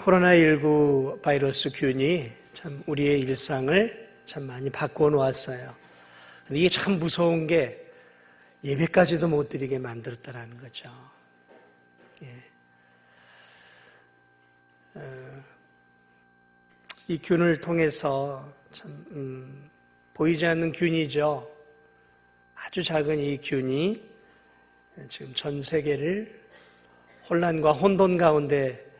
코로나19 바이러스 균이 참 우리의 일상을 참 많이 바꿔 놓았어요. 이게 참 무서운 게 예배까지도 못 드리게 만들었다라는 거죠. 이 균을 통해서 참 보이지 않는 균이죠. 아주 작은 이 균이 지금 전 세계를 혼란과 혼돈 가운데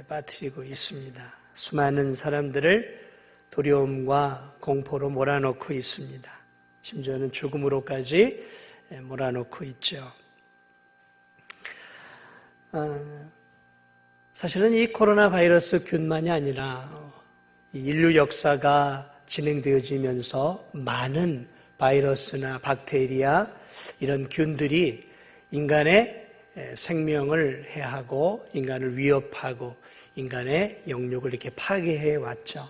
빠뜨리고 있습니다. 수많은 사람들을 두려움과 공포로 몰아넣고 있습니다. 심지어는 죽음으로까지 몰아넣고 있죠. 사실은 이 코로나 바이러스 균만이 아니라 인류 역사가 진행되어지면서 많은 바이러스나 박테리아 이런 균들이 인간의 생명을 해하고 인간을 위협하고 인간의 영역을 이렇게 파괴해 왔죠.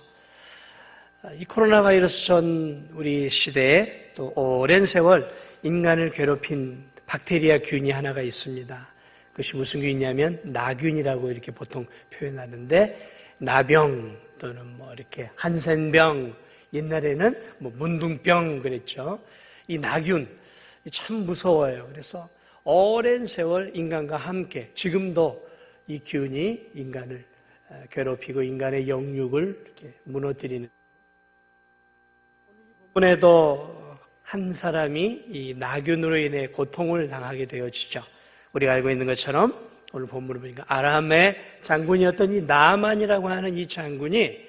이 코로나 바이러스 전 우리 시대에 또 오랜 세월 인간을 괴롭힌 박테리아 균이 하나가 있습니다. 그것이 무슨 균이냐면 나균이라고 이렇게 보통 표현하는데 나병 또는 뭐 이렇게 한센병, 옛날에는 뭐 문둥병 그랬죠. 이 나균 참 무서워요. 그래서 오랜 세월 인간과 함께 지금도 이 균이 인간을 괴롭히고 인간의 영육을 이렇게 무너뜨리는. 이번에도 한 사람이 이 나균으로 인해 고통을 당하게 되어지죠. 우리가 알고 있는 것처럼 오늘 본문을 보니까 아람의 장군이었던 이 나만이라고 하는 이 장군이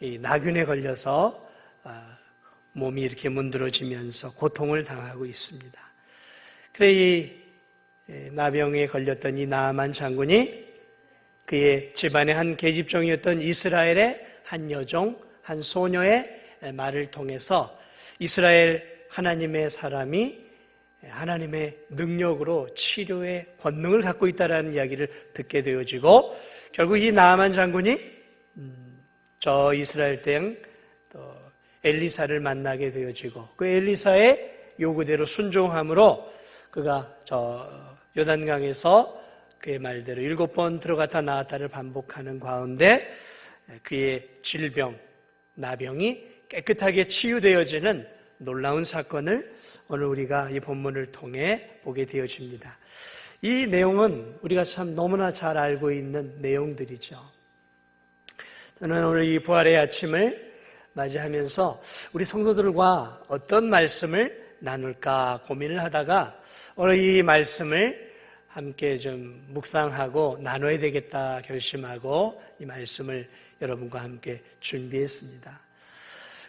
이 나균에 걸려서 몸이 이렇게 문드러지면서 고통을 당하고 있습니다. 그래 이 나병에 걸렸던 이 나만 장군이 그의 집안의 한 계집종이었던 이스라엘의 한 여종, 한 소녀의 말을 통해서 이스라엘 하나님의 사람이 하나님의 능력으로 치료의 권능을 갖고 있다는 이야기를 듣게 되어지고 결국 이 나만 장군이 저 이스라엘 땅 엘리사를 만나게 되어지고 그 엘리사의 요구대로 순종함으로 그가 저 요단강에서 그의 말대로 7번 들어갔다 나왔다를 반복하는 가운데 그의 질병, 나병이 깨끗하게 치유되어지는 놀라운 사건을 오늘 우리가 이 본문을 통해 보게 되어집니다. 이 내용은 우리가 참 너무나 잘 알고 있는 내용들이죠. 저는 오늘 이 부활의 아침을 맞이하면서 우리 성도들과 어떤 말씀을 나눌까 고민을 하다가 오늘 이 말씀을 함께 좀 묵상하고 나눠야 되겠다 결심하고 이 말씀을 여러분과 함께 준비했습니다.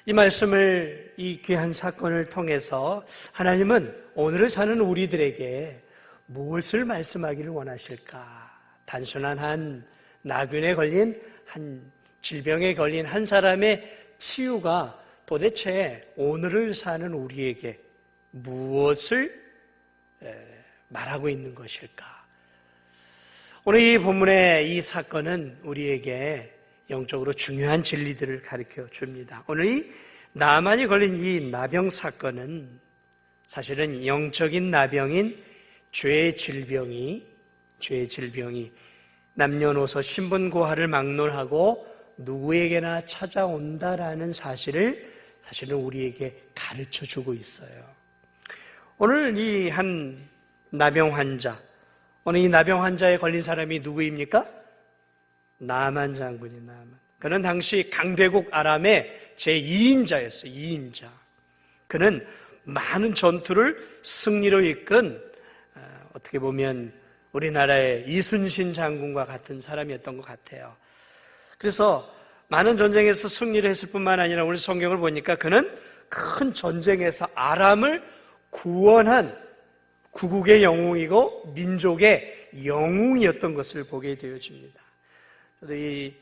이 말씀을 이 귀한 사건을 통해서 하나님은 오늘을 사는 우리들에게 무엇을 말씀하기를 원하실까? 단순한 한 나균에 걸린 한 질병에 걸린 한 사람의 치유가 도대체 오늘을 사는 우리에게 무엇을 말하고 있는 것일까? 오늘 이 본문의 이 사건은 우리에게 영적으로 중요한 진리들을 가르쳐 줍니다. 오늘 이 나만이 걸린 이 나병 사건은 사실은 영적인 나병인 죄의 질병이 남녀노소 신분고하를 막론하고 누구에게나 찾아온다라는 사실은 우리에게 가르쳐 주고 있어요. 오늘 이 한 나병 환자, 오늘 이 나병 환자에 걸린 사람이 누구입니까? 나만 장군이 나만. 그는 당시 강대국 아람의 제2인자였어요. 2인자. 그는 많은 전투를 승리로 이끈 어떻게 보면 우리나라의 이순신 장군과 같은 사람이었던 것 같아요. 그래서 많은 전쟁에서 승리를 했을 뿐만 아니라 우리 성경을 보니까 그는 큰 전쟁에서 아람을 구원한 구국의 영웅이고 민족의 영웅이었던 것을 보게 되어집니다. 이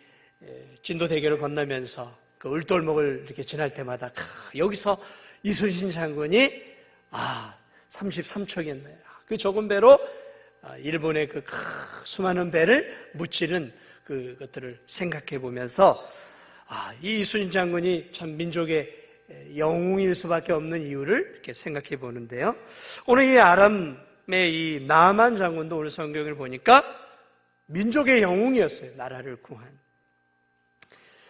진도 대교를 건너면서 그 을돌목을 이렇게 지날 때마다 여기서 이순신 장군이 33척이었네요. 그 적은 배로 일본의 그 수많은 배를 무찌른 그것들을 생각해 보면서 이 이순신 장군이 참 민족의 영웅일 수밖에 없는 이유를 이렇게 생각해 보는데요. 오늘 이 아람의 이 나만 장군도 오늘 성경을 보니까 민족의 영웅이었어요. 나라를 구한.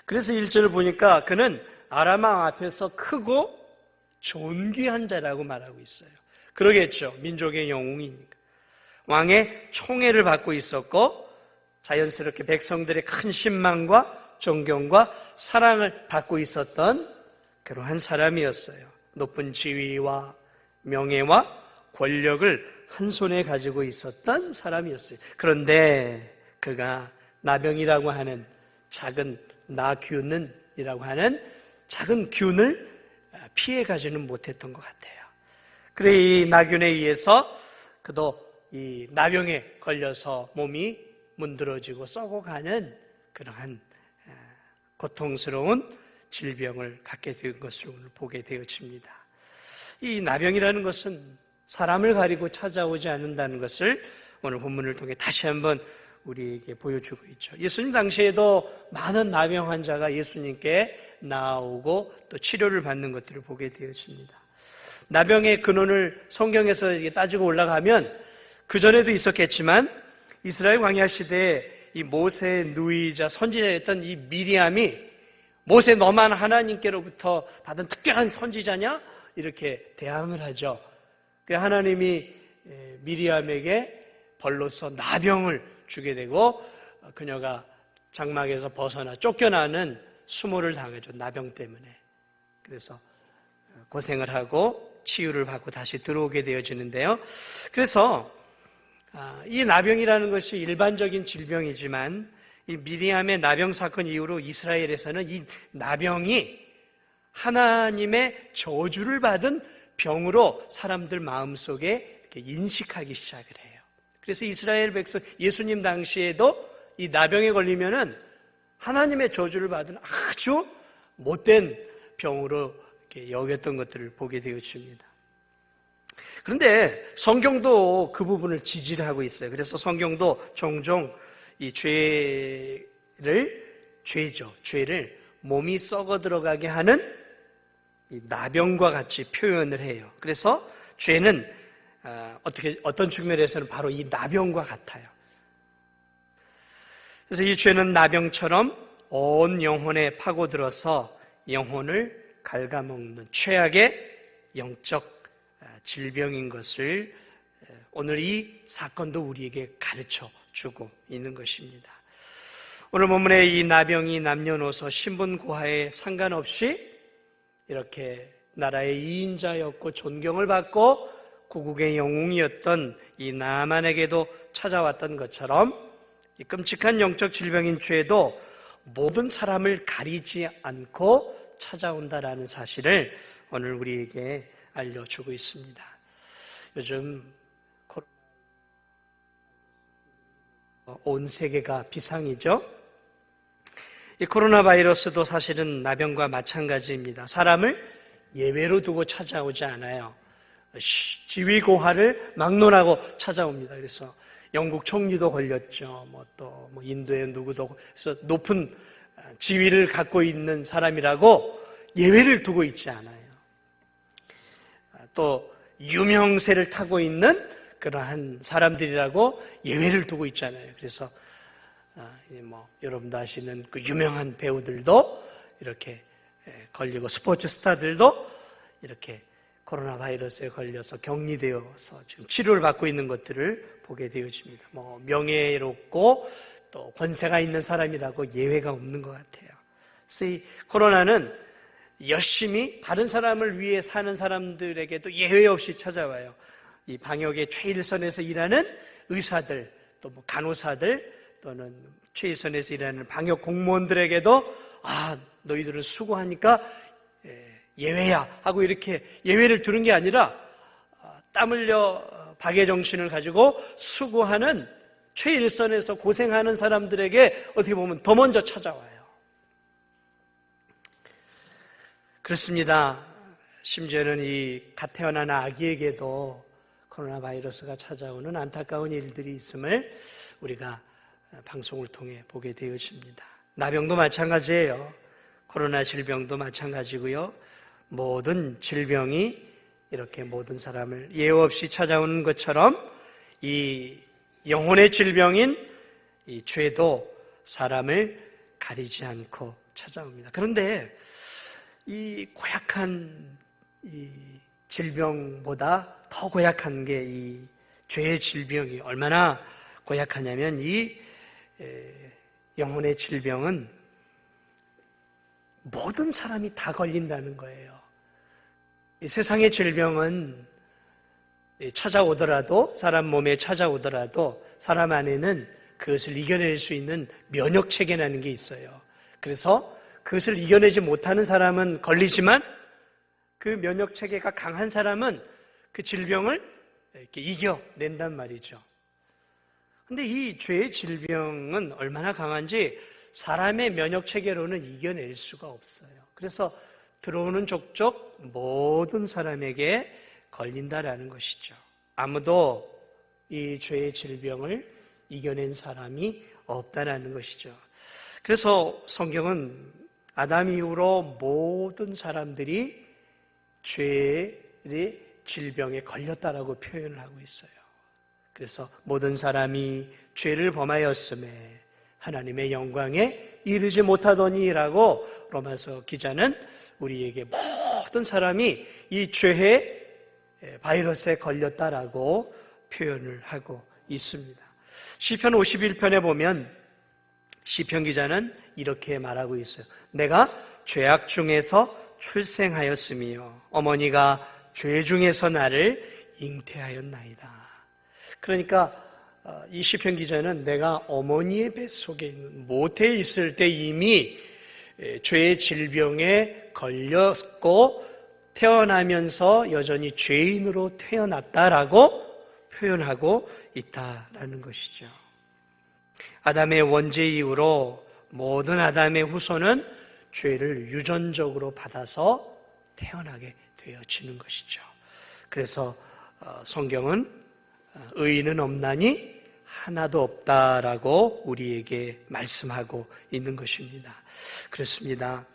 그래서 1절을 보니까 그는 아람 왕 앞에서 크고 존귀한 자라고 말하고 있어요. 그러겠죠. 민족의 영웅이니까. 왕의 총애를 받고 있었고 자연스럽게 백성들의 큰 신망과 존경과 사랑을 받고 있었던 그러한 사람이었어요. 높은 지위와 명예와 권력을 한 손에 가지고 있었던 사람이었어요. 그런데 그가 나병이라고 하는 작은 나균이라고 하는 작은 균을 피해가지는 못했던 것 같아요. 그래 이 나균에 의해서 그도 이 나병에 걸려서 몸이 문드러지고 썩어가는 그러한 고통스러운 질병을 갖게 된 것을 오늘 보게 되어집니다. 이 나병이라는 것은 사람을 가리고 찾아오지 않는다는 것을 오늘 본문을 통해 다시 한번 우리에게 보여주고 있죠. 예수님 당시에도 많은 나병 환자가 예수님께 나오고 또 치료를 받는 것들을 보게 되어집니다. 나병의 근원을 성경에서 따지고 올라가면 그전에도 있었겠지만 이스라엘 광야 시대에 이 모세의 누이자 선지자였던 이 미리암이 모세 너만 하나님께로부터 받은 특별한 선지자냐? 이렇게 대항을 하죠. 하나님이 미리암에게 벌로서 나병을 주게 되고 그녀가 장막에서 벗어나 쫓겨나는 수모를 당하죠. 나병 때문에. 그래서 고생을 하고 치유를 받고 다시 들어오게 되어지는데요. 그래서 이 나병이라는 것이 일반적인 질병이지만 이 미리암의 나병 사건 이후로 이스라엘에서는 이 나병이 하나님의 저주를 받은 병으로 사람들 마음속에 이렇게 인식하기 시작을 해요. 그래서 이스라엘 백성 예수님 당시에도 이 나병에 걸리면은 하나님의 저주를 받은 아주 못된 병으로 이렇게 여겼던 것들을 보게 되어집니다. 그런데 성경도 그 부분을 지지를 하고 있어요. 그래서 성경도 종종 이 죄를 몸이 썩어 들어가게 하는 이 나병과 같이 표현을 해요. 그래서 죄는 어떤 측면에서는 바로 이 나병과 같아요. 그래서 이 죄는 나병처럼 온 영혼에 파고들어서 영혼을 갉아먹는 최악의 영적 질병인 것을 오늘 이 사건도 우리에게 가르쳐 주고 있는 것입니다. 오늘 본문의 이 나병이 남녀노소 신분고하에 상관없이 이렇게 나라의 이인자였고 존경을 받고 구국의 영웅이었던 이 나만에게도 찾아왔던 것처럼 이 끔찍한 영적 질병인 죄도 모든 사람을 가리지 않고 찾아온다라는 사실을 오늘 우리에게 알려주고 있습니다. 요즘 온 세계가 비상이죠. 이 코로나 바이러스도 사실은 나병과 마찬가지입니다. 사람을 예외로 두고 찾아오지 않아요. 지위고하를 막론하고 찾아옵니다. 그래서 영국 총리도 걸렸죠. 또 인도의 누구도. 그래서 높은 지위를 갖고 있는 사람이라고 예외를 두고 있지 않아요. 또 유명세를 타고 있는 그러한 사람들이라고 예외를 두고 있잖아요. 그래서 여러분도 아시는 그 유명한 배우들도 이렇게 걸리고 스포츠 스타들도 이렇게 코로나 바이러스에 걸려서 격리되어서 지금 치료를 받고 있는 것들을 보게 되어집니다. 명예롭고 또 권세가 있는 사람이라고 예외가 없는 것 같아요. 그래서 이 코로나는 열심히 다른 사람을 위해 사는 사람들에게도 예외 없이 찾아와요. 이 방역의 최일선에서 일하는 의사들, 또 간호사들, 또는 최일선에서 일하는 방역 공무원들에게도 너희들은 수고하니까 예외야 하고 이렇게 예외를 두는 게 아니라 땀 흘려 박의 정신을 가지고 수고하는 최일선에서 고생하는 사람들에게 어떻게 보면 더 먼저 찾아와요. 그렇습니다. 심지어는 이 갓 태어난 아기에게도 코로나 바이러스가 찾아오는 안타까운 일들이 있음을 우리가 방송을 통해 보게 되어집니다. 나병도 마찬가지예요. 코로나 질병도 마찬가지고요. 모든 질병이 이렇게 모든 사람을 예외 없이 찾아오는 것처럼 이 영혼의 질병인 이 죄도 사람을 가리지 않고 찾아옵니다. 그런데 이 고약한 이 질병보다 더 고약한 게 이 죄의 질병이 얼마나 고약하냐면 이 영혼의 질병은 모든 사람이 다 걸린다는 거예요. 이 세상의 질병은 찾아오더라도 사람 몸에 찾아오더라도 사람 안에는 그것을 이겨낼 수 있는 면역 체계라는 게 있어요. 그래서 그것을 이겨내지 못하는 사람은 걸리지만 그 면역 체계가 강한 사람은 그 질병을 이렇게 이겨낸단 말이죠. 근데 이 죄의 질병은 얼마나 강한지 사람의 면역 체계로는 이겨낼 수가 없어요. 그래서 들어오는 족족 모든 사람에게 걸린다라는 것이죠. 아무도 이 죄의 질병을 이겨낸 사람이 없다라는 것이죠. 그래서 성경은 아담 이후로 모든 사람들이 죄의 질병에 걸렸다라고 표현을 하고 있어요. 그래서 모든 사람이 죄를 범하였음에 하나님의 영광에 이르지 못하더니라고 로마서 기자는 우리에게 모든 사람이 이 죄의 바이러스에 걸렸다라고 표현을 하고 있습니다. 시편 51편에 보면 시편 기자는 이렇게 말하고 있어요. 내가 죄악 중에서 출생하였으며 어머니가 죄 중에서 나를 잉태하였나이다. 그러니까 이 시편 기자는 내가 어머니의 뱃속에 있는 모태에 있을 때 이미 죄의 질병에 걸렸고 태어나면서 여전히 죄인으로 태어났다라고 표현하고 있다라는 것이죠. 아담의 원죄 이후로 모든 아담의 후손은 죄를 유전적으로 받아서 태어나게 되어지는 것이죠. 그래서 성경은 의인은 없나니 하나도 없다라고 우리에게 말씀하고 있는 것입니다. 그렇습니다.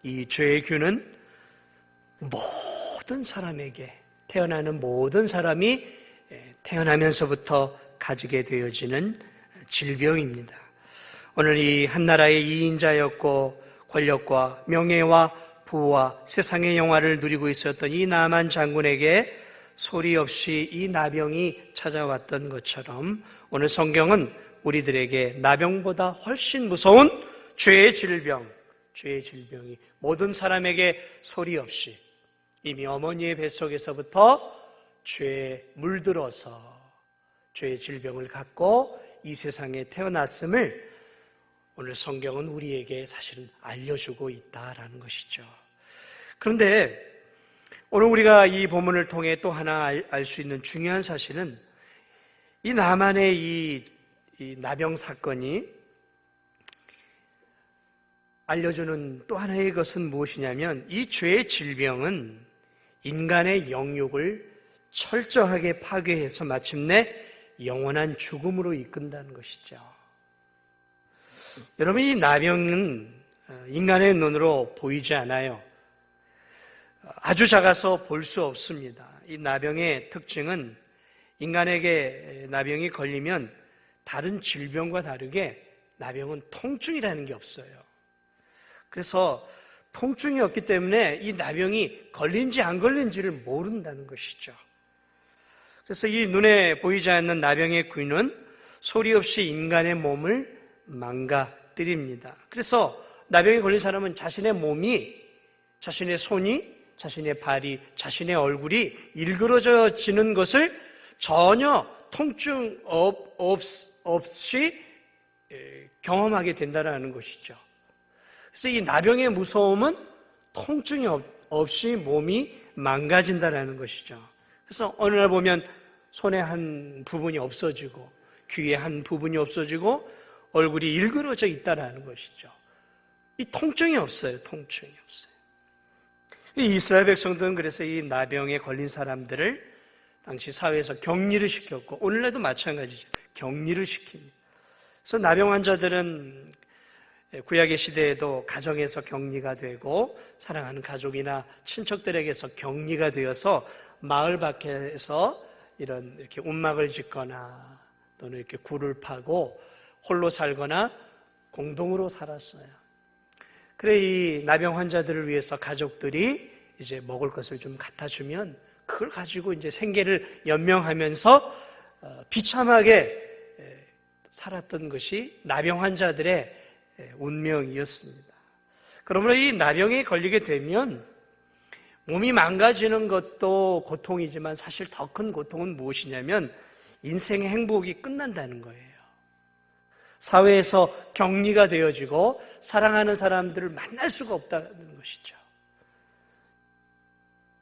이 죄의 균은 모든 사람에게 태어나는 모든 사람이 태어나면서부터 가지게 되어지는 질병입니다. 오늘 이 한나라의 2인자였고 권력과 명예와 부와 세상의 영화를 누리고 있었던 이 나만 장군에게 소리 없이 이 나병이 찾아왔던 것처럼 오늘 성경은 우리들에게 나병보다 훨씬 무서운 죄의 질병이 모든 사람에게 소리 없이 이미 어머니의 뱃속에서부터 죄에 물들어서 죄의 질병을 갖고 이 세상에 태어났음을 오늘 성경은 우리에게 사실은 알려주고 있다라는 것이죠. 그런데 오늘 우리가 이 본문을 통해 또 하나 알 수 있는 중요한 사실은 이 나만의 이 나병 사건이 알려주는 또 하나의 것은 무엇이냐면 이 죄의 질병은 인간의 영육을 철저하게 파괴해서 마침내 영원한 죽음으로 이끈다는 것이죠. 여러분, 이 나병은 인간의 눈으로 보이지 않아요. 아주 작아서 볼 수 없습니다. 이 나병의 특징은 인간에게 나병이 걸리면 다른 질병과 다르게 나병은 통증이라는 게 없어요. 그래서 통증이 없기 때문에 이 나병이 걸린지 안 걸린지를 모른다는 것이죠. 그래서 이 눈에 보이지 않는 나병의 균은 소리 없이 인간의 몸을 망가뜨립니다. 그래서 나병에 걸린 사람은 자신의 몸이, 자신의 손이, 자신의 발이, 자신의 얼굴이 일그러져지는 것을 전혀 통증 없이 경험하게 된다는 것이죠. 그래서 이 나병의 무서움은 통증이 없이 몸이 망가진다는 것이죠. 그래서 어느 날 보면 손에 한 부분이 없어지고 귀에 한 부분이 없어지고 얼굴이 일그러져 있다는 것이죠. 이 통증이 없어요. 통증이 없어요. 이스라엘 백성들은 그래서 이 나병에 걸린 사람들을 당시 사회에서 격리를 시켰고 오늘날도 마찬가지죠. 격리를 시킵니다. 그래서 나병 환자들은 구약의 시대에도 가정에서 격리가 되고 사랑하는 가족이나 친척들에게서 격리가 되어서 마을 밖에서 이렇게 움막을 짓거나 또는 이렇게 굴을 파고 홀로 살거나 공동으로 살았어요. 그래, 이 나병 환자들을 위해서 가족들이 이제 먹을 것을 좀 갖다 주면 그걸 가지고 이제 생계를 연명하면서 비참하게 살았던 것이 나병 환자들의 운명이었습니다. 그러므로 이 나병에 걸리게 되면 몸이 망가지는 것도 고통이지만 사실 더 큰 고통은 무엇이냐면 인생의 행복이 끝난다는 거예요. 사회에서 격리가 되어지고 사랑하는 사람들을 만날 수가 없다는 것이죠.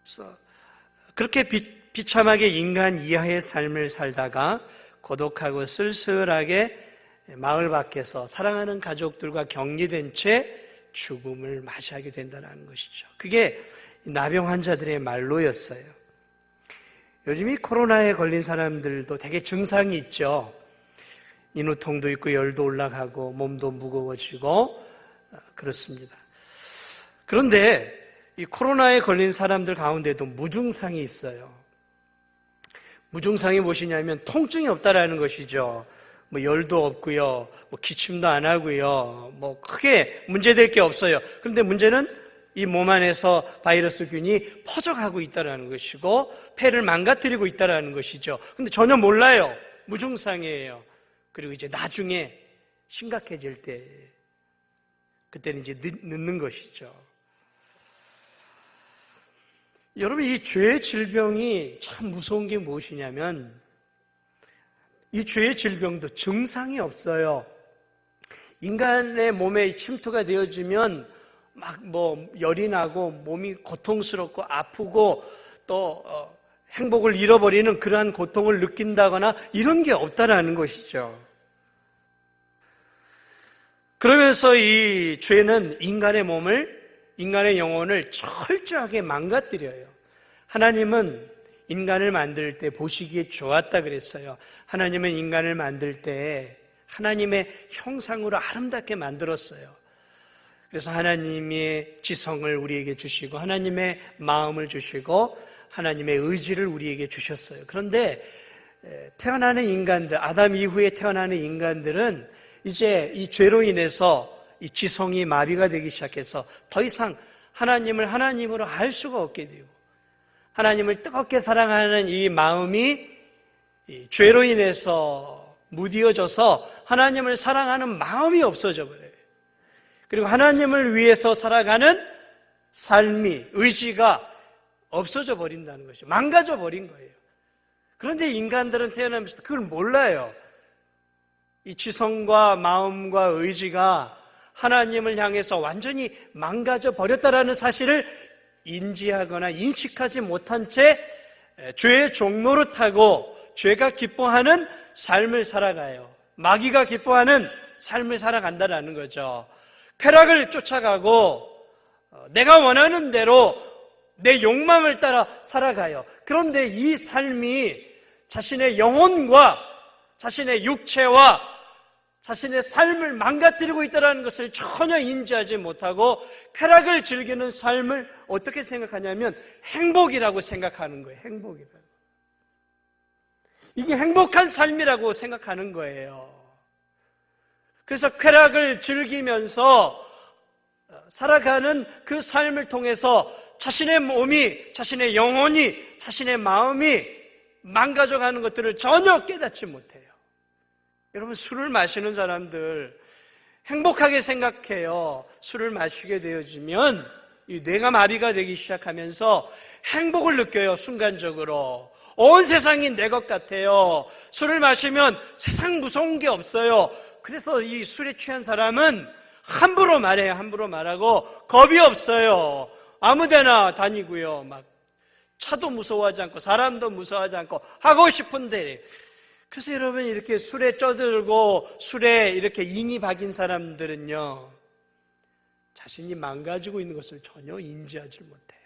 그래서 그렇게 비참하게 인간 이하의 삶을 살다가 고독하고 쓸쓸하게 마을 밖에서 사랑하는 가족들과 격리된 채 죽음을 맞이하게 된다는 것이죠. 그게 나병 환자들의 말로였어요. 요즘 이 코로나에 걸린 사람들도 되게 증상이 있죠. 인후통도 있고 열도 올라가고 몸도 무거워지고 그렇습니다. 그런데 이 코로나에 걸린 사람들 가운데도 무증상이 있어요. 무증상이 무엇이냐면 통증이 없다라는 것이죠. 뭐 열도 없고요, 뭐 기침도 안 하고요, 뭐 크게 문제될 게 없어요. 그런데 문제는 이 몸 안에서 바이러스균이 퍼져가고 있다는 것이고 폐를 망가뜨리고 있다는 것이죠. 근데 전혀 몰라요. 무증상이에요. 그리고 이제 나중에 심각해질 때 그때는 이제 늦는 것이죠. 여러분, 이 죄의 질병이 참 무서운 게 무엇이냐면 이 죄의 질병도 증상이 없어요. 인간의 몸에 침투가 되어지면 막 열이 나고 몸이 고통스럽고 아프고 또 행복을 잃어버리는 그러한 고통을 느낀다거나 이런 게 없다라는 것이죠. 그러면서 이 죄는 인간의 몸을, 인간의 영혼을 철저하게 망가뜨려요. 하나님은 인간을 만들 때 보시기에 좋았다 그랬어요. 하나님은 인간을 만들 때 하나님의 형상으로 아름답게 만들었어요. 그래서 하나님의 지성을 우리에게 주시고 하나님의 마음을 주시고 하나님의 의지를 우리에게 주셨어요. 그런데 태어나는 인간들, 아담 이후에 태어나는 인간들은 이제 이 죄로 인해서 이 지성이 마비가 되기 시작해서 더 이상 하나님을 하나님으로 알 수가 없게 되고 하나님을 뜨겁게 사랑하는 이 마음이 이 죄로 인해서 무디어져서 하나님을 사랑하는 마음이 없어져 버려요. 그리고 하나님을 위해서 살아가는 삶이, 의지가 없어져 버린다는 것이죠. 망가져 버린 거예요. 그런데 인간들은 태어나면서 그걸 몰라요. 이 지성과 마음과 의지가 하나님을 향해서 완전히 망가져 버렸다라는 사실을 인지하거나 인식하지 못한 채 죄의 종로를 타고 죄가 기뻐하는 삶을 살아가요. 마귀가 기뻐하는 삶을 살아간다는 거죠. 쾌락을 쫓아가고 내가 원하는 대로 내 욕망을 따라 살아가요. 그런데 이 삶이 자신의 영혼과 자신의 육체와 자신의 삶을 망가뜨리고 있다는 것을 전혀 인지하지 못하고 쾌락을 즐기는 삶을 어떻게 생각하냐면 행복이라고 생각하는 거예요. 행복이라고. 이게 행복한 삶이라고 생각하는 거예요. 그래서 쾌락을 즐기면서 살아가는 그 삶을 통해서 자신의 몸이, 자신의 영혼이, 자신의 마음이 망가져가는 것들을 전혀 깨닫지 못해요. 여러분, 술을 마시는 사람들 행복하게 생각해요. 술을 마시게 되어지면 이 뇌가 마비가 되기 시작하면서 행복을 느껴요. 순간적으로 온 세상이 내 것 같아요. 술을 마시면 세상 무서운 게 없어요. 그래서 이 술에 취한 사람은 함부로 말해요. 함부로 말하고 겁이 없어요. 아무데나 다니고요. 막 차도 무서워하지 않고 사람도 무서워하지 않고 하고 싶은데. 그래서 여러분, 이렇게 술에 쪄들고 술에 이렇게 인이 박인 사람들은요, 자신이 망가지고 있는 것을 전혀 인지하지 못해요.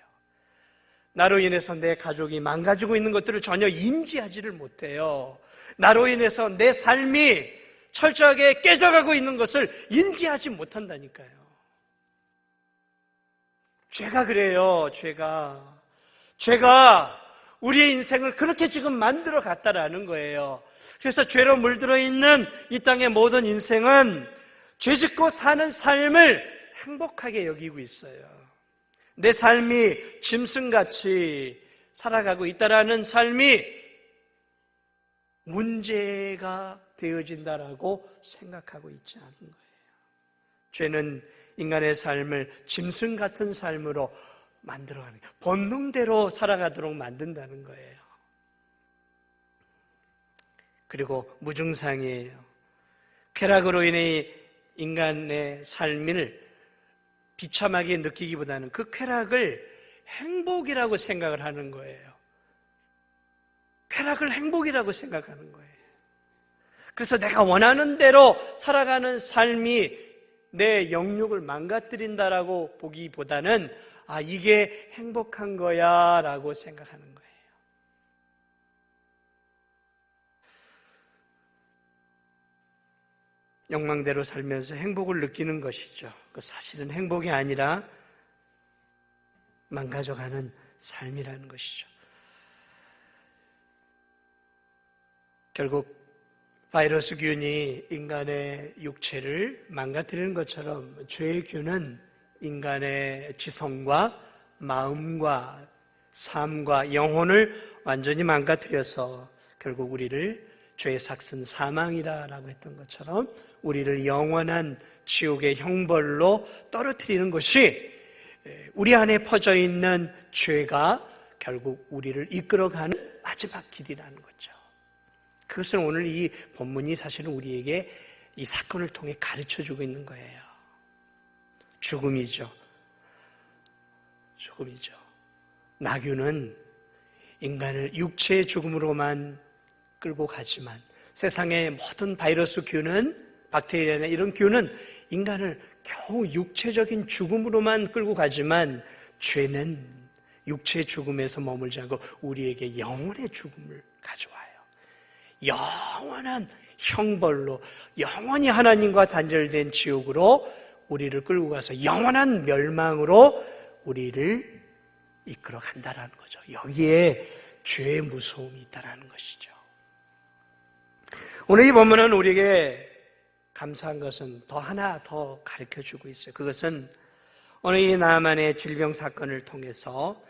나로 인해서 내 가족이 망가지고 있는 것들을 전혀 인지하지를 못해요. 나로 인해서 내 삶이 철저하게 깨져가고 있는 것을 인지하지 못한다니까요. 죄가 그래요. 죄가 우리의 인생을 그렇게 지금 만들어 갔다라는 거예요. 그래서 죄로 물들어 있는 이 땅의 모든 인생은 죄짓고 사는 삶을 행복하게 여기고 있어요. 내 삶이 짐승같이 살아가고 있다라는 삶이 문제가 되어진다라고 생각하고 있지 않은 거예요. 죄는 인간의 삶을 짐승 같은 삶으로 만들어가는 거예요. 본능대로 살아가도록 만든다는 거예요. 그리고 무증상이에요. 쾌락으로 인해 인간의 삶을 비참하게 느끼기보다는 그 쾌락을 행복이라고 생각을 하는 거예요. 쾌락을 행복이라고 생각하는 거예요. 그래서 내가 원하는 대로 살아가는 삶이 내 영육을 망가뜨린다라고 보기보다는 이게 행복한 거야 라고 생각하는 거예요. 욕망대로 살면서 행복을 느끼는 것이죠. 그 사실은 행복이 아니라 망가져가는 삶이라는 것이죠. 결국 바이러스 균이 인간의 육체를 망가뜨리는 것처럼 죄의 균은 인간의 지성과 마음과 삶과 영혼을 완전히 망가뜨려서 결국 우리를 죄의 삭슨 사망이라고 했던 것처럼 우리를 영원한 지옥의 형벌로 떨어뜨리는 것이 우리 안에 퍼져 있는 죄가 결국 우리를 이끌어가는 마지막 길이라는 거죠. 그것은 오늘 이 본문이 사실은 우리에게 이 사건을 통해 가르쳐주고 있는 거예요. 죽음이죠. 나귀는 인간을 육체의 죽음으로만 끌고 가지만 세상의 모든 바이러스 균은, 박테리아나 이런 균은 인간을 겨우 육체적인 죽음으로만 끌고 가지만 죄는 육체의 죽음에서 머물지 않고 우리에게 영혼의 죽음을 가져와요. 영원한 형벌로, 영원히 하나님과 단절된 지옥으로 우리를 끌고 가서 영원한 멸망으로 우리를 이끌어 간다라는 거죠. 여기에 죄의 무서움이 있다라는 것이죠. 오늘 이 본문은 우리에게 감사한 것은 하나 더 가르쳐주고 있어요. 그것은 오늘 이 나아만의 질병 사건을 통해서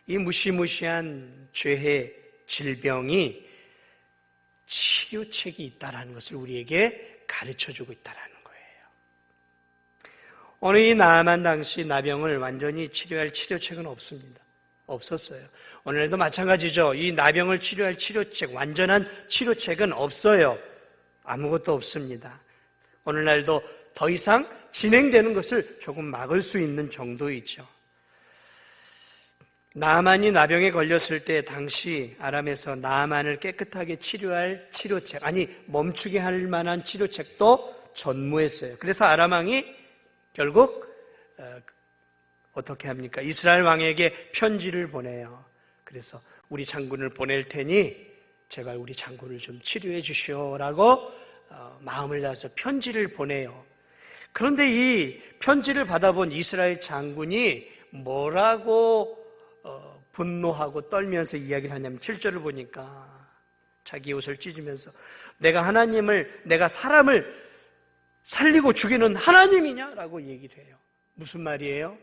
이 무시무시한 죄의 질병이 치료책이 있다는 것을 우리에게 가르쳐주고 있다는 거예요. 오늘 이 나아만 당시 나병을 완전히 치료할 치료책은 없었어요. 오늘도 마찬가지죠. 이 나병을 치료할 치료책, 완전한 치료책은 없어요. 아무것도 없습니다. 오늘날도 더 이상 진행되는 것을 조금 막을 수 있는 정도이죠. 나아만이 나병에 걸렸을 때 당시 아람에서 나아만을 깨끗하게 치료할 치료책, 멈추게 할 만한 치료책도 전무했어요. 그래서 아람 왕이 결국 어떻게 합니까? 이스라엘 왕에게 편지를 보내요. 그래서 우리 장군을 보낼 테니 제발 우리 장군을 좀 치료해 주시오라고 마음을 다해서 편지를 보내요. 그런데 이 편지를 받아본 이스라엘 장군이 뭐라고 분노하고 떨면서 이야기를 하냐면 7절을 보니까 자기 옷을 찢으면서 내가 사람을 살리고 죽이는 하나님이냐라고 얘기를 해요. 무슨 말이에요?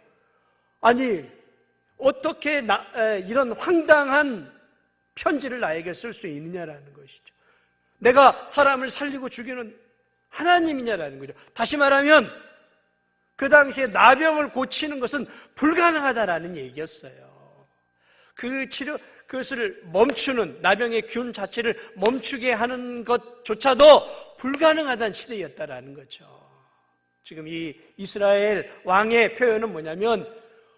어떻게 이런 황당한 편지를 나에게 쓸 수 있느냐라는 것이죠. 내가 사람을 살리고 죽이는 하나님이냐라는 거죠. 다시 말하면 그 당시에 나병을 고치는 것은 불가능하다라는 얘기였어요. 그것을 멈추는, 나병의 균 자체를 멈추게 하는 것조차도 불가능하다는 시대였다라는 거죠. 지금 이 이스라엘 왕의 표현은 뭐냐면,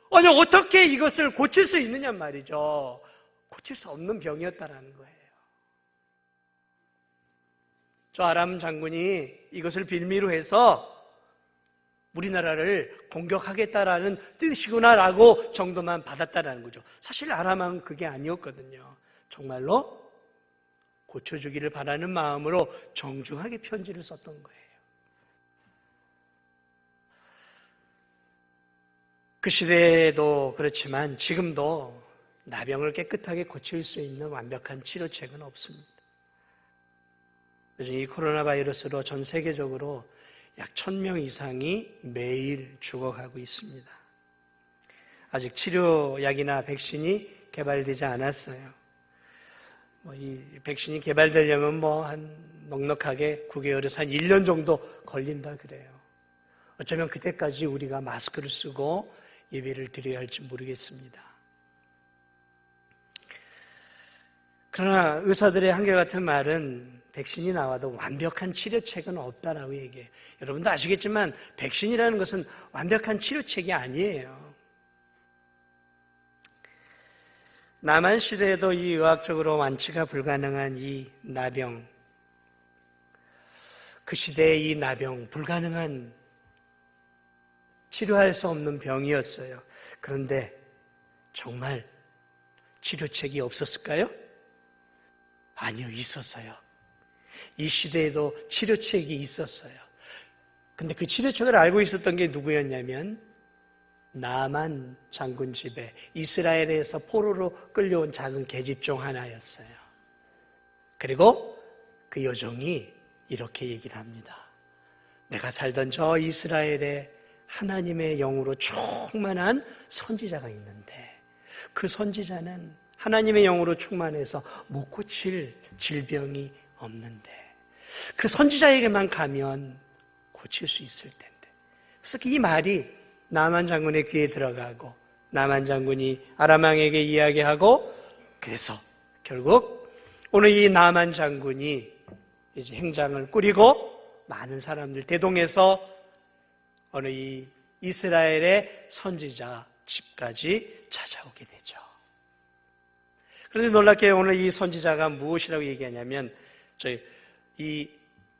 어떻게 이것을 고칠 수 있느냐 말이죠. 고칠 수 없는 병이었다라는 거예요. 저 아람 장군이 이것을 빌미로 해서 우리나라를 공격하겠다라는 뜻이구나라고 정도만 받았다라는 거죠. 사실 아람은 그게 아니었거든요. 정말로 고쳐주기를 바라는 마음으로 정중하게 편지를 썼던 거예요. 그 시대에도 그렇지만 지금도 나병을 깨끗하게 고칠 수 있는 완벽한 치료책은 없습니다. 요즘 이 코로나 바이러스로 전 세계적으로 약 1,000명 이상이 매일 죽어가고 있습니다. 아직 치료약이나 백신이 개발되지 않았어요. 이 백신이 개발되려면 한 넉넉하게 9개월에서 한 1년 정도 걸린다 그래요. 어쩌면 그때까지 우리가 마스크를 쓰고 예배를 드려야 할지 모르겠습니다. 그러나 의사들의 한결같은 말은 백신이 나와도 완벽한 치료책은 없다라고 얘기해요. 여러분도 아시겠지만 백신이라는 것은 완벽한 치료책이 아니에요. 남한 시대에도 이 의학적으로 완치가 불가능한 이 나병, 그 시대의 이 나병, 불가능한 치료할 수 없는 병이었어요. 그런데 정말 치료책이 없었을까요? 아니요, 있었어요. 이 시대에도 치료책이 있었어요. 근데 그 치료책을 알고 있었던 게 누구였냐면 나만 장군 집에 이스라엘에서 포로로 끌려온 작은 계집 중 하나였어요. 그리고 그 여종이 이렇게 얘기를 합니다. 내가 살던 저 이스라엘에 하나님의 영으로 충만한 선지자가 있는데 그 선지자는 하나님의 영으로 충만해서 못 고칠 질병이 없는데 그 선지자에게만 가면 고칠 수 있을 텐데. 그래서 이 말이 나만 장군의 귀에 들어가고 나만 장군이 아람 왕에게 이야기하고 그래서 결국 오늘 이 나만 장군이 이제 행장을 꾸리고 많은 사람들 대동해서 어느 이 이스라엘의 선지자 집까지 찾아오게 되죠. 그런데 놀랍게 오늘 이 선지자가 무엇이라고 얘기하냐면 이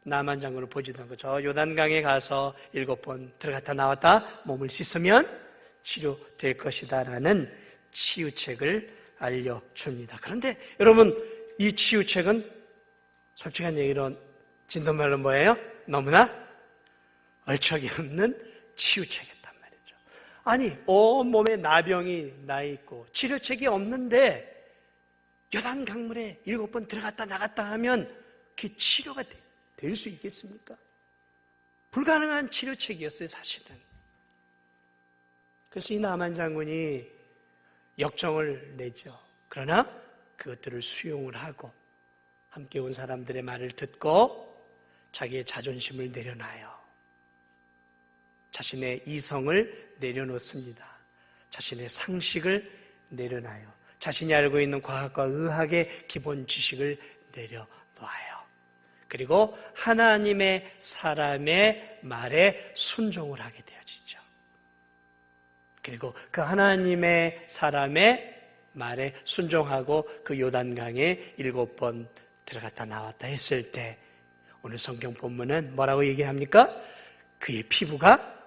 나만 장군을 보지도 않고 저 요단강에 가서 7번 들어갔다 나왔다 몸을 씻으면 치료될 것이다 라는 치유책을 알려줍니다. 그런데 여러분 이 치유책은 솔직한 얘기로 진돗말로 뭐예요? 너무나 얼척이 없는 치유책이었단 말이죠. 아니 온몸에 나병이 나 있고 치료책이 없는데 요단 강물에 7번 들어갔다 나갔다 하면 그게 치료가 될 수 있겠습니까? 불가능한 치료책이었어요, 사실은. 그래서 이 나만 장군이 역정을 내죠. 그러나 그것들을 수용을 하고 함께 온 사람들의 말을 듣고 자기의 자존심을 내려놔요. 자신의 이성을 내려놓습니다. 자신의 상식을 내려놔요. 자신이 알고 있는 과학과 의학의 기본 지식을 내려놓아요. 그리고 하나님의 사람의 말에 순종을 하게 되어지죠. 그리고 그 하나님의 사람의 말에 순종하고 그 요단강에 7번 들어갔다 나왔다 했을 때 오늘 성경 본문은 뭐라고 얘기합니까? 그의 피부가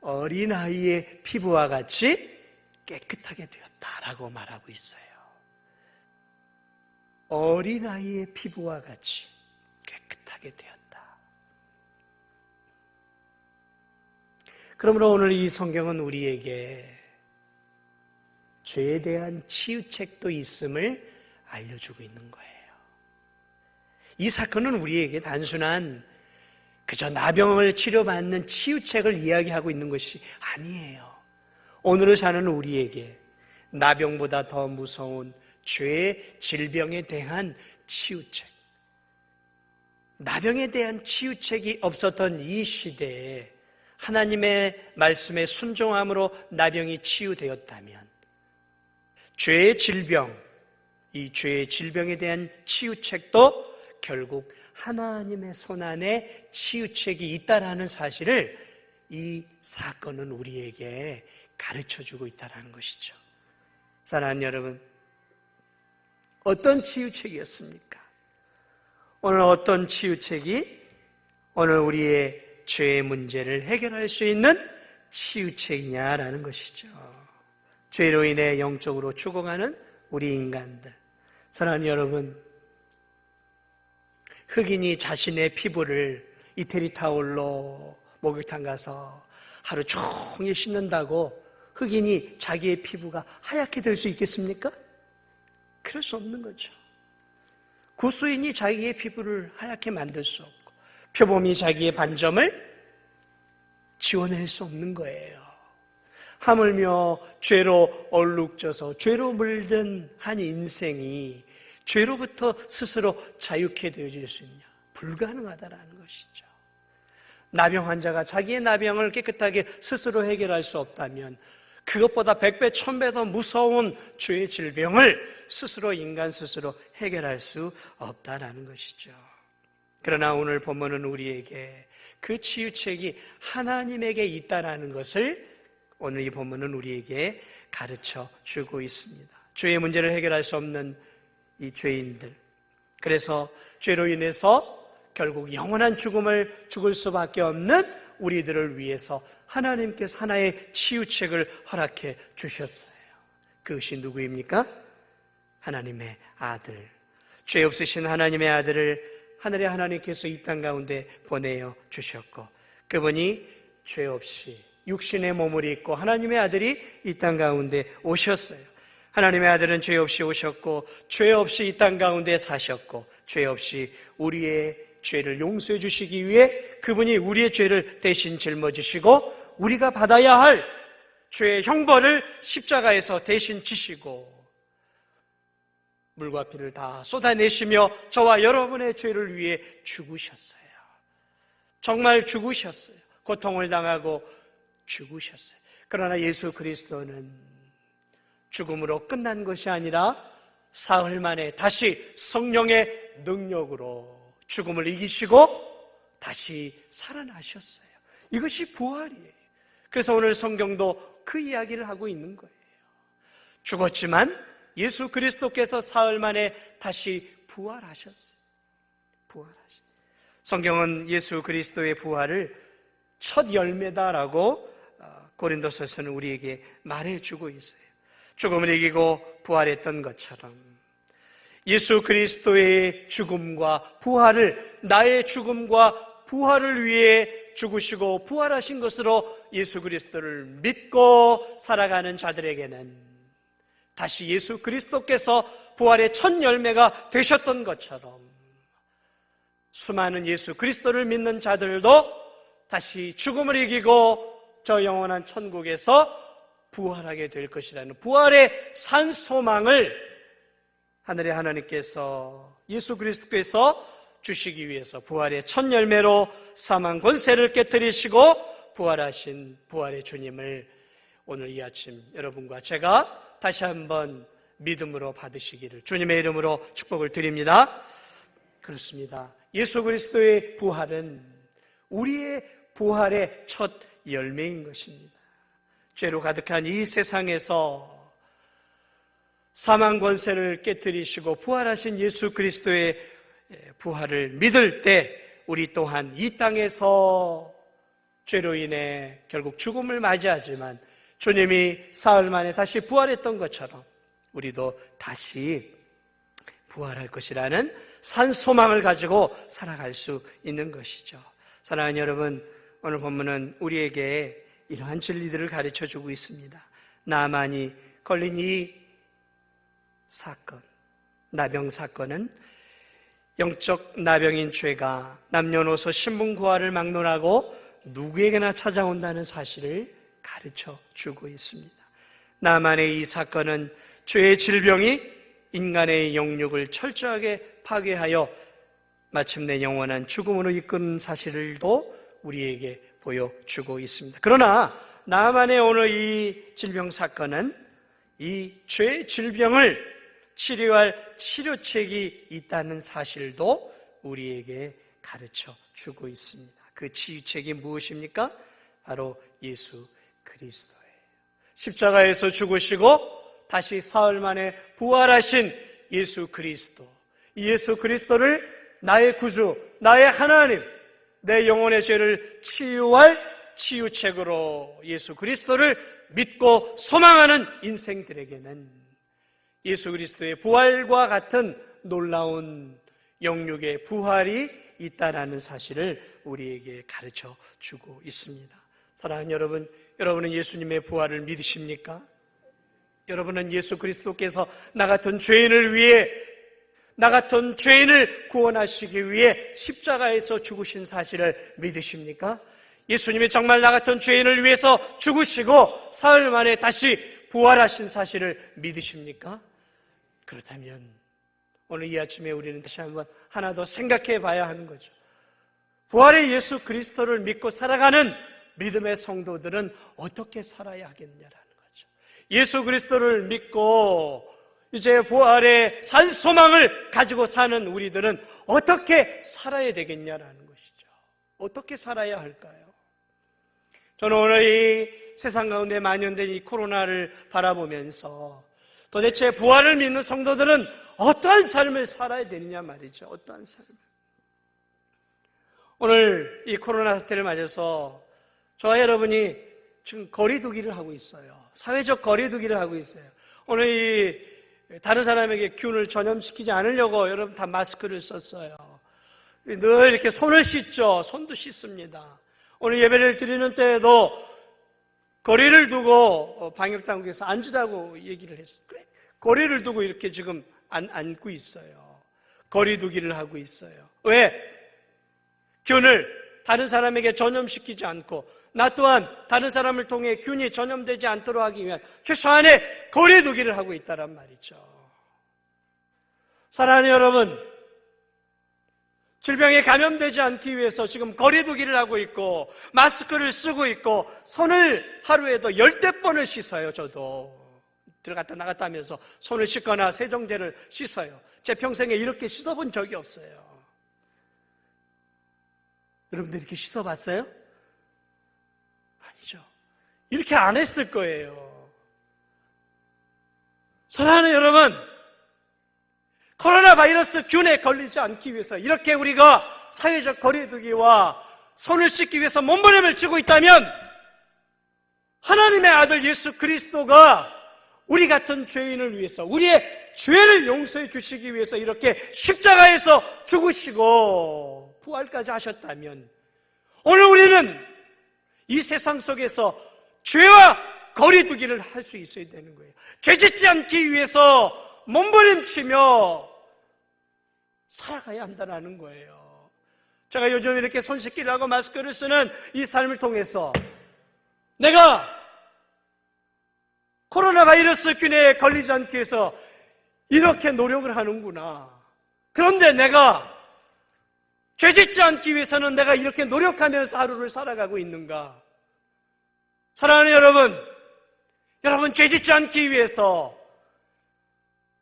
어린아이의 피부와 같이 깨끗하게 되었다라고 말하고 있어요. 어린아이의 피부와 같이 깨끗하게 되었다. 그러므로 오늘 이 성경은 우리에게 죄에 대한 치유책도 있음을 알려주고 있는 거예요. 이 사건은 우리에게 단순한 그저 나병을 치료받는 치유책을 이야기하고 있는 것이 아니에요. 오늘을 사는 우리에게 나병보다 더 무서운 죄의 질병에 대한 치유책, 나병에 대한 치유책이 없었던 이 시대에 하나님의 말씀에 순종함으로 나병이 치유되었다면 죄의 질병, 이 죄의 질병에 대한 치유책도 결국 하나님의 손안에 치유책이 있다라는 사실을 이 사건은 우리에게 가르쳐주고 있다는 것이죠. 사랑하는 여러분, 어떤 치유책이었습니까? 오늘 어떤 치유책이 오늘 우리의 죄의 문제를 해결할 수 있는 치유책이냐라는 것이죠. 죄로 인해 영적으로 죽어가는 우리 인간들. 사랑하는 여러분, 흑인이 자신의 피부를 이태리 타올로 목욕탕 가서 하루 종일 씻는다고 흑인이 자기의 피부가 하얗게 될 수 있겠습니까? 그럴 수 없는 거죠. 구수인이 자기의 피부를 하얗게 만들 수 없고 표범이 자기의 반점을 지워낼 수 없는 거예요. 하물며 죄로 얼룩져서 죄로 물든 한 인생이 죄로부터 스스로 자유케 되어질 수 있냐? 불가능하다라는 것이죠. 나병 환자가 자기의 나병을 깨끗하게 스스로 해결할 수 없다면 그것보다 100배, 1000배 더 무서운 죄의 질병을 스스로 인간 스스로 해결할 수 없다라는 것이죠. 그러나 오늘 본문은 우리에게 그 치유책이 하나님에게 있다라는 것을 오늘 이 본문은 우리에게 가르쳐 주고 있습니다. 죄의 문제를 해결할 수 없는 이 죄인들, 그래서 죄로 인해서 결국 영원한 죽음을 죽을 수밖에 없는 우리들을 위해서 하나님께서 하나의 치유책을 허락해 주셨어요. 그것이 누구입니까? 하나님의 아들, 죄 없으신 하나님의 아들을 하늘의 하나님께서 이 땅 가운데 보내어 주셨고, 그분이 죄 없이 육신의 몸을 입고 하나님의 아들이 이 땅 가운데 오셨어요. 하나님의 아들은 죄 없이 오셨고 죄 없이 이 땅 가운데 사셨고 죄 없이 우리의 죄를 용서해 주시기 위해 그분이 우리의 죄를 대신 짊어지시고 우리가 받아야 할 죄의 형벌을 십자가에서 대신 지시고 물과 피를 다 쏟아내시며 저와 여러분의 죄를 위해 죽으셨어요. 정말 죽으셨어요. 고통을 당하고 죽으셨어요. 그러나 예수 그리스도는 죽음으로 끝난 것이 아니라 사흘 만에 다시 성령의 능력으로 죽음을 이기시고 다시 살아나셨어요. 이것이 부활이에요. 그래서 오늘 성경도 그 이야기를 하고 있는 거예요. 죽었지만 예수 그리스도께서 사흘 만에 다시 부활하셨어요. 성경은 예수 그리스도의 부활을 첫 열매다라고 고린도서에서는 우리에게 말해주고 있어요. 죽음을 이기고 부활했던 것처럼 예수 그리스도의 죽음과 부활을, 나의 죽음과 부활을 위해 죽으시고 부활하신 것으로 예수 그리스도를 믿고 살아가는 자들에게는 다시 예수 그리스도께서 부활의 첫 열매가 되셨던 것처럼 수많은 예수 그리스도를 믿는 자들도 다시 죽음을 이기고 저 영원한 천국에서 부활하게 될 것이라는 부활의 산 소망을 하늘의 하나님께서 예수 그리스도께서 주시기 위해서 부활의 첫 열매로 사망 권세를 깨뜨리시고 부활하신 부활의 주님을 오늘 이 아침 여러분과 제가 다시 한번 믿음으로 받으시기를 주님의 이름으로 축복을 드립니다. 그렇습니다. 예수 그리스도의 부활은 우리의 부활의 첫 열매인 것입니다. 죄로 가득한 이 세상에서 사망 권세를 깨뜨리시고 부활하신 예수 그리스도의 부활을 믿을 때 우리 또한 이 땅에서 죄로 인해 결국 죽음을 맞이하지만 주님이 사흘 만에 다시 부활했던 것처럼 우리도 다시 부활할 것이라는 산 소망을 가지고 살아갈 수 있는 것이죠. 사랑하는 여러분, 오늘 본문은 우리에게 이러한 진리들을 가르쳐주고 있습니다. 나만이 걸린 이 사건, 나병 사건은 영적 나병인 죄가 남녀노소 신분고하를 막론하고 누구에게나 찾아온다는 사실을 가르쳐주고 있습니다. 나만의 이 사건은 죄의 질병이 인간의 영육을 철저하게 파괴하여 마침내 영원한 죽음으로 이끄는 사실을도 우리에게 보여주고 있습니다. 그러나 나만의 오늘 이 질병 사건은 이 죄의 질병을 치료할 치료책이 있다는 사실도 우리에게 가르쳐 주고 있습니다. 그 치유책이 무엇입니까? 바로 예수 그리스도예요. 십자가에서 죽으시고 다시 사흘 만에 부활하신 예수 그리스도, 이 예수 그리스도를 나의 구주, 나의 하나님, 내 영혼의 죄를 치유할 치유책으로 예수 그리스도를 믿고 소망하는 인생들에게는 예수 그리스도의 부활과 같은 놀라운 영육의 부활이 있다라는 사실을 우리에게 가르쳐 주고 있습니다. 사랑하는 여러분, 여러분은 예수님의 부활을 믿으십니까? 여러분은 예수 그리스도께서 나 같은 죄인을 위해, 나 같은 죄인을 구원하시기 위해 십자가에서 죽으신 사실을 믿으십니까? 예수님이 정말 나 같은 죄인을 위해서 죽으시고 사흘 만에 다시 부활하신 사실을 믿으십니까? 그렇다면 오늘 이 아침에 우리는 다시 한번 하나 더 생각해 봐야 하는 거죠. 부활의 예수 그리스도를 믿고 살아가는 믿음의 성도들은 어떻게 살아야 하겠냐라는 거죠. 예수 그리스도를 믿고 이제 부활의 산 소망을 가지고 사는 우리들은 어떻게 살아야 되겠냐라는 것이죠. 어떻게 살아야 할까요? 저는 오늘 이 세상 가운데 만연된 이 코로나를 바라보면서 도대체 부활을 믿는 성도들은 어떠한 삶을 살아야 되느냐 말이죠. 어떠한 삶을. 오늘 이 코로나 사태를 맞아서 저와 여러분이 지금 거리두기를 하고 있어요. 사회적 거리두기를 하고 있어요. 오늘 이 다른 사람에게 균을 전염시키지 않으려고 여러분 다 마스크를 썼어요. 늘 이렇게 손을 씻죠. 손도 씻습니다. 오늘 예배를 드리는 때에도 거리를 두고 방역당국에서 앉으라고 얘기를 했어요. 그래, 거리를 두고 이렇게 지금 앉고 있어요. 거리두기를 하고 있어요. 왜? 균을 다른 사람에게 전염시키지 않고 나 또한 다른 사람을 통해 균이 전염되지 않도록 하기 위한 최소한의 거리두기를 하고 있다란 말이죠. 사랑하는 여러분, 질병에 감염되지 않기 위해서 지금 거리두기를 하고 있고 마스크를 쓰고 있고 손을 하루에도 10대번을 씻어요. 저도 들어갔다 나갔다 하면서 손을 씻거나 세정제를 씻어요. 제 평생에 이렇게 씻어본 적이 없어요. 여러분들 이렇게 씻어봤어요? 아니죠. 이렇게 안 했을 거예요. 사랑하는 여러분, 코로나 바이러스 균에 걸리지 않기 위해서 이렇게 우리가 사회적 거리두기와 손을 씻기 위해서 몸부림을 치고 있다면 하나님의 아들 예수 그리스도가 우리 같은 죄인을 위해서 우리의 죄를 용서해 주시기 위해서 이렇게 십자가에서 죽으시고 부활까지 하셨다면 오늘 우리는 이 세상 속에서 죄와 거리두기를 할 수 있어야 되는 거예요. 죄 짓지 않기 위해서 몸부림치며 살아가야 한다는 거예요. 제가 요즘 이렇게 손 씻기를 하고 마스크를 쓰는 이 삶을 통해서 내가 코로나 바이러스 균에 걸리지 않기 위해서 이렇게 노력을 하는구나. 그런데 내가 죄 짓지 않기 위해서는 내가 이렇게 노력하면서 하루를 살아가고 있는가? 사랑하는 여러분 죄 짓지 않기 위해서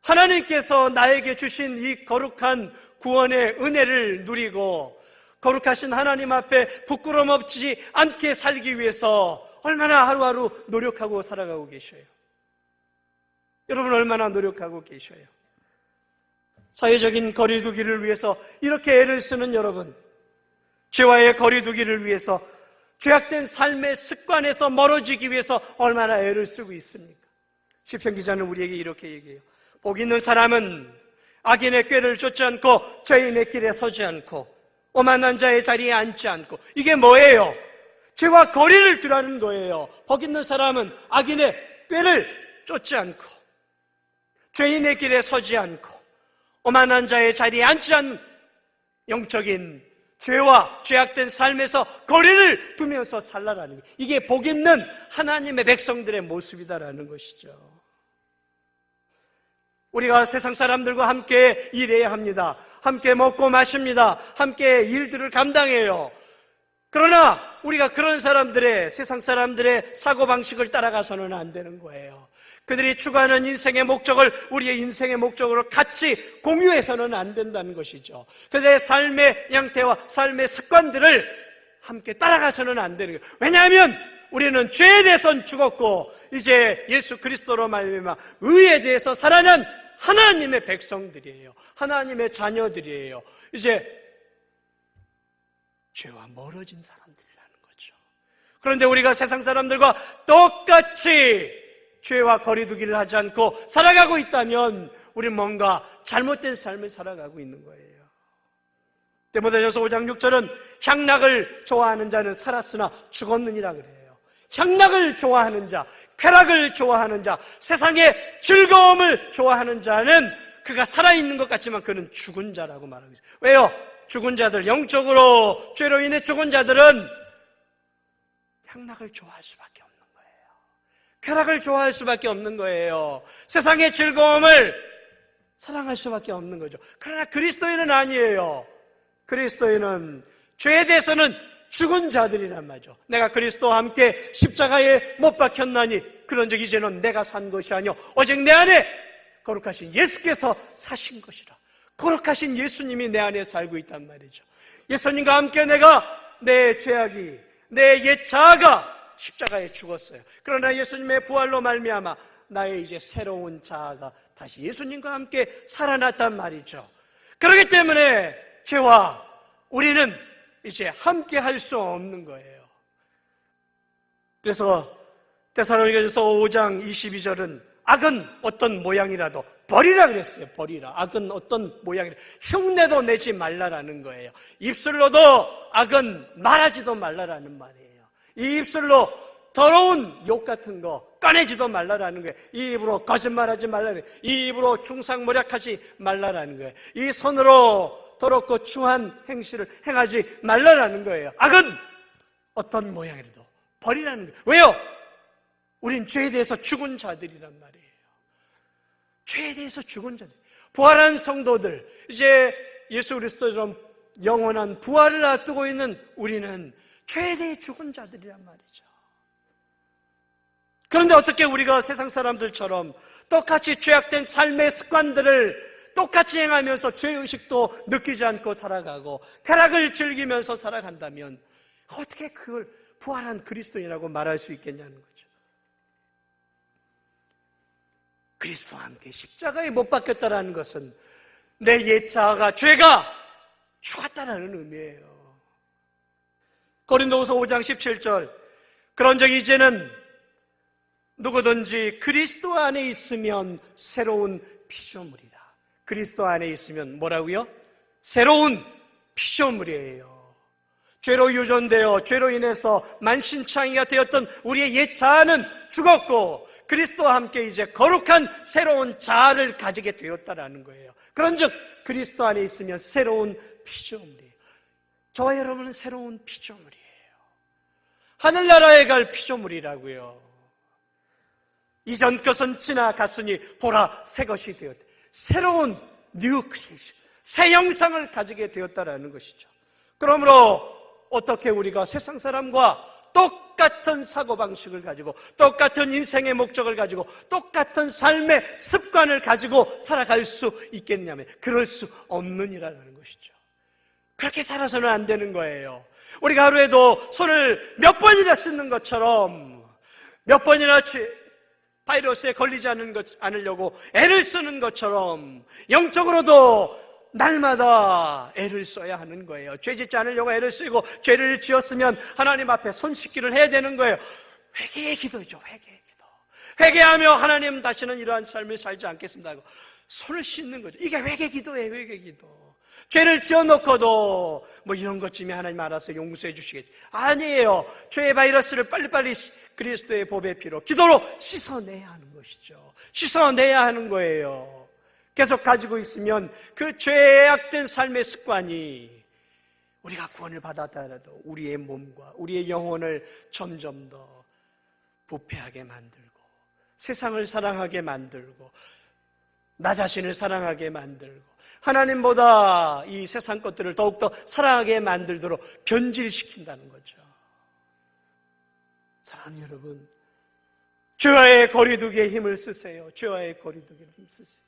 하나님께서 나에게 주신 이 거룩한 구원의 은혜를 누리고 거룩하신 하나님 앞에 부끄러움 없지 않게 살기 위해서 얼마나 하루하루 노력하고 살아가고 계셔요. 여러분 얼마나 노력하고 계셔요. 사회적인 거리두기를 위해서 이렇게 애를 쓰는 여러분, 죄와의 거리두기를 위해서 죄악된 삶의 습관에서 멀어지기 위해서 얼마나 애를 쓰고 있습니까? 시편 기자는 우리에게 이렇게 얘기해요. 복 있는 사람은 악인의 꾀를 쫓지 않고 죄인의 길에 서지 않고 오만한 자의 자리에 앉지 않고. 이게 뭐예요? 죄와 거리를 두라는 거예요. 복 있는 사람은 악인의 꾀를 쫓지 않고 죄인의 길에 서지 않고 오만한 자의 자리에 앉지 않는 영적인 죄와 죄악된 삶에서 거리를 두면서 살라라는 거예요. 이게 복 있는 하나님의 백성들의 모습이다라는 것이죠. 우리가 세상 사람들과 함께 일해야 합니다. 함께 먹고 마십니다. 함께 일들을 감당해요. 그러나 우리가 그런 사람들의, 세상 사람들의 사고방식을 따라가서는 안 되는 거예요. 그들이 추구하는 인생의 목적을 우리의 인생의 목적으로 같이 공유해서는 안 된다는 것이죠. 그들의 삶의 양태와 삶의 습관들을 함께 따라가서는 안 되는 거예요. 왜냐하면 우리는 죄에 대해서는 죽었고 이제 예수 그리스도로 말미암아 의에 대해서 살아난 하나님의 백성들이에요. 하나님의 자녀들이에요. 이제 죄와 멀어진 사람들이라는 거죠. 그런데 우리가 세상 사람들과 똑같이 죄와 거리두기를 하지 않고 살아가고 있다면 우리는 뭔가 잘못된 삶을 살아가고 있는 거예요. 디모데전서 5장 6절은 향락을 좋아하는 자는 살았으나 죽었느니라 그래요. 향락을 좋아하는 자, 쾌락을 좋아하는 자, 세상의 즐거움을 좋아하는 자는 그가 살아있는 것 같지만 그는 죽은 자라고 말하고 있어요. 왜요? 죽은 자들, 영적으로 죄로 인해 죽은 자들은 향락을 좋아할 수밖에 없는 거예요. 쾌락을 좋아할 수밖에 없는 거예요. 세상의 즐거움을 사랑할 수밖에 없는 거죠. 그러나 그리스도인은 아니에요. 그리스도인은 죄에 대해서는 죽은 자들이란 말이죠. 내가 그리스도와 함께 십자가에 못 박혔나니 그런즉 이제는 내가 산 것이 아니요 오직 내 안에 거룩하신 예수께서 사신 것이라. 거룩하신 예수님이 내 안에 살고 있단 말이죠. 예수님과 함께 내가 내 죄악이 내 옛 자아가 십자가에 죽었어요. 그러나 예수님의 부활로 말미암아 나의 이제 새로운 자아가 다시 예수님과 함께 살아났단 말이죠. 그렇기 때문에 죄와 우리는 이제 함께 할 수 없는 거예요. 그래서 데살로니가전서 5장 22절은 악은 어떤 모양이라도 버리라 그랬어요. 버리라. 악은 어떤 모양이라도 흉내도 내지 말라라는 거예요. 입술로도 악은 말하지도 말라라는 말이에요. 이 입술로 더러운 욕 같은 거 꺼내지도 말라라는 거예요. 이 입으로 거짓말하지 말라는 거예요. 이 입으로 중상모략하지 말라라는 거예요. 이 손으로 더럽고 추한 행실을 행하지 말라라는 거예요. 악은 어떤 모양이라도 버리라는 거예요. 왜요? 우린 죄에 대해서 죽은 자들이란 말이에요. 죄에 대해서 죽은 자들. 부활한 성도들, 이제 예수 그리스도처럼 영원한 부활을 앞두고 있는 우리는 죄에 대해 죽은 자들이란 말이죠. 그런데 어떻게 우리가 세상 사람들처럼 똑같이 죄악된 삶의 습관들을 똑같이 행하면서 죄의식도 느끼지 않고 살아가고 쾌락을 즐기면서 살아간다면 어떻게 그걸 부활한 그리스도인이라고 말할 수 있겠냐는 거죠. 그리스도와 함께 십자가에 못 박혔다는 것은 내 옛 자아가 죄가 죽었다는 의미예요. 고린도후서 5장 17절 그런즉 이제는 누구든지 그리스도 안에 있으면 새로운 피조물이다. 그리스도 안에 있으면 뭐라고요? 새로운 피조물이에요. 죄로 유전되어 죄로 인해서 만신창이가 되었던 우리의 옛 자아는 죽었고 그리스도와 함께 이제 거룩한 새로운 자아를 가지게 되었다라는 거예요. 그런즉 그리스도 안에 있으면 새로운 피조물이에요. 저와 여러분은 새로운 피조물이에요. 하늘나라에 갈 피조물이라고요. 이전 것은 지나갔으니 보라 새 것이 되었다. 새로운 뉴 크리에이션, 새 형상을 가지게 되었다라는 것이죠. 그러므로 어떻게 우리가 세상 사람과 똑같은 사고방식을 가지고 똑같은 인생의 목적을 가지고 똑같은 삶의 습관을 가지고 살아갈 수 있겠냐면 그럴 수 없느니라는 것이죠. 그렇게 살아서는 안 되는 거예요. 우리가 하루에도 손을 몇 번이나 씻는 것처럼 몇 번이나 바이러스에 걸리지 않으려고 애를 쓰는 것처럼 영적으로도 날마다 애를 써야 하는 거예요. 죄 짓지 않으려고 애를 쓰고 죄를 지었으면 하나님 앞에 손 씻기를 해야 되는 거예요. 회개의 기도죠. 회개의 기도. 회개하며 하나님 다시는 이러한 삶을 살지 않겠습니다 하고 손을 씻는 거죠. 이게 회개 기도예요. 회개 기도. 죄를 지어놓고도 뭐 이런 것쯤에 하나님 알아서 용서해 주시겠지. 아니에요. 죄의 바이러스를 빨리빨리 그리스도의 보배 피로 기도로 씻어내야 하는 것이죠. 씻어내야 하는 거예요. 계속 가지고 있으면 그 죄악된 삶의 습관이 우리가 구원을 받았다라도 우리의 몸과 우리의 영혼을 점점 더 부패하게 만들고 세상을 사랑하게 만들고 나 자신을 사랑하게 만들고 하나님보다 이 세상 것들을 더욱더 사랑하게 만들도록 변질시킨다는 거죠. 사랑하는 여러분, 죄와의 거리두기에 힘을 쓰세요. 죄와의 거리두기를 힘쓰세요.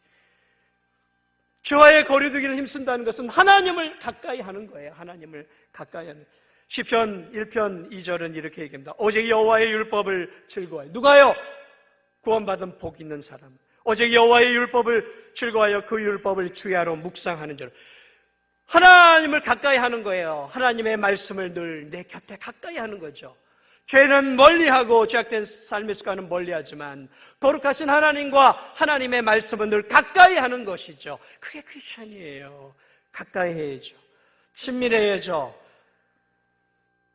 죄와의 거리두기를 힘쓴다는 것은 하나님을 가까이 하는 거예요. 하나님을 가까이 하는. 시편 1편 2절은 이렇게 얘기합니다. 오직 여호와의 율법을 즐거워해. 누가요? 구원받은 복 있는 사람. 오직 여호와의 율법을 즐거워하여 그 율법을 주야로 묵상하는 줄. 하나님을 가까이 하는 거예요. 하나님의 말씀을 늘 내 곁에 가까이 하는 거죠. 죄는 멀리하고 죄악된 삶의 습관은 멀리하지만 거룩하신 하나님과 하나님의 말씀은 늘 가까이 하는 것이죠. 그게 크리스천이에요. 가까이 해야죠. 친밀해야죠.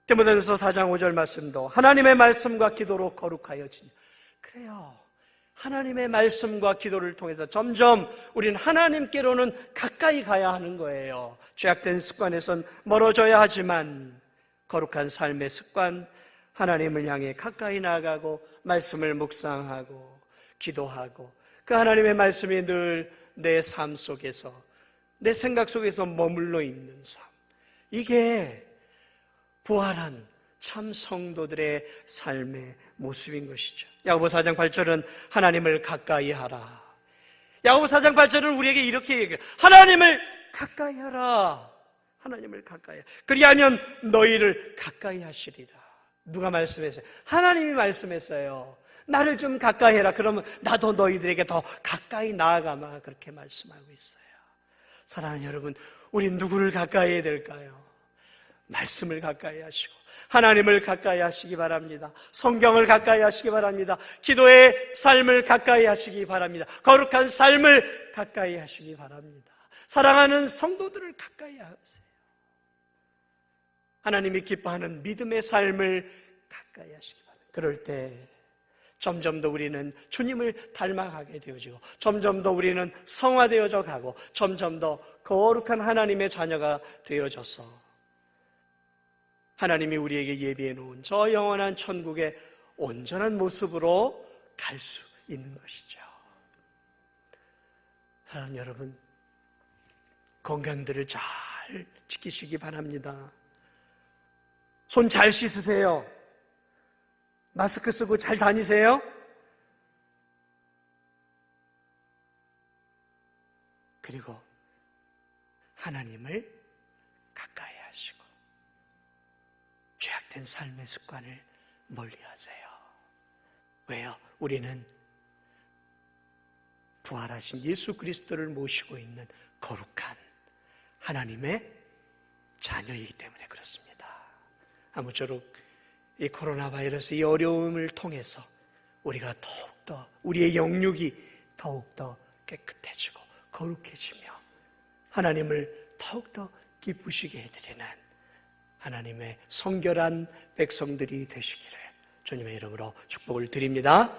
디모데전서 4장 5절 말씀도 하나님의 말씀과 기도로 거룩하여지니. 그래요. 하나님의 말씀과 기도를 통해서 점점 우리는 하나님께로는 가까이 가야 하는 거예요. 죄악된 습관에선 멀어져야 하지만 거룩한 삶의 습관, 하나님을 향해 가까이 나아가고 말씀을 묵상하고 기도하고 그 하나님의 말씀이 늘 내 삶 속에서 내 생각 속에서 머물러 있는 삶, 이게 부활한 참 성도들의 삶의 모습인 것이죠. 야고보 4장 8절은 하나님을 가까이 하라. 야고보 4장 8절은 우리에게 이렇게 얘기해요. 하나님을 가까이 하라. 하나님을 가까이 하라. 그리하면 너희를 가까이 하시리라. 누가 말씀했어요? 하나님이 말씀했어요. 나를 좀 가까이 해라. 그러면 나도 너희들에게 더 가까이 나아가마. 그렇게 말씀하고 있어요. 사랑하는 여러분, 우리 누구를 가까이 해야 될까요? 말씀을 가까이 하시고 하나님을 가까이 하시기 바랍니다. 성경을 가까이 하시기 바랍니다. 기도의 삶을 가까이 하시기 바랍니다. 거룩한 삶을 가까이 하시기 바랍니다. 사랑하는 성도들을 가까이 하세요. 하나님이 기뻐하는 믿음의 삶을 가까이 하시기 바랍니다. 그럴 때 점점 더 우리는 주님을 닮아가게 되어지고 점점 더 우리는 성화되어져 가고 점점 더 거룩한 하나님의 자녀가 되어져서 하나님이 우리에게 예비해 놓은 저 영원한 천국의 온전한 모습으로 갈 수 있는 것이죠. 사랑하는 여러분, 건강들을 잘 지키시기 바랍니다. 손 잘 씻으세요. 마스크 쓰고 잘 다니세요. 그리고 하나님을 가까이 하시고 죄악된 삶의 습관을 멀리하세요. 왜요? 우리는 부활하신 예수 그리스도를 모시고 있는 거룩한 하나님의 자녀이기 때문에 그렇습니다. 아무쪼록 이 코로나 바이러스 이 어려움을 통해서 우리가 더욱더 우리의 영육이 더욱더 깨끗해지고 거룩해지며 하나님을 더욱더 기쁘시게 해드리는 하나님의 성결한 백성들이 되시기를 주님의 이름으로 축복을 드립니다.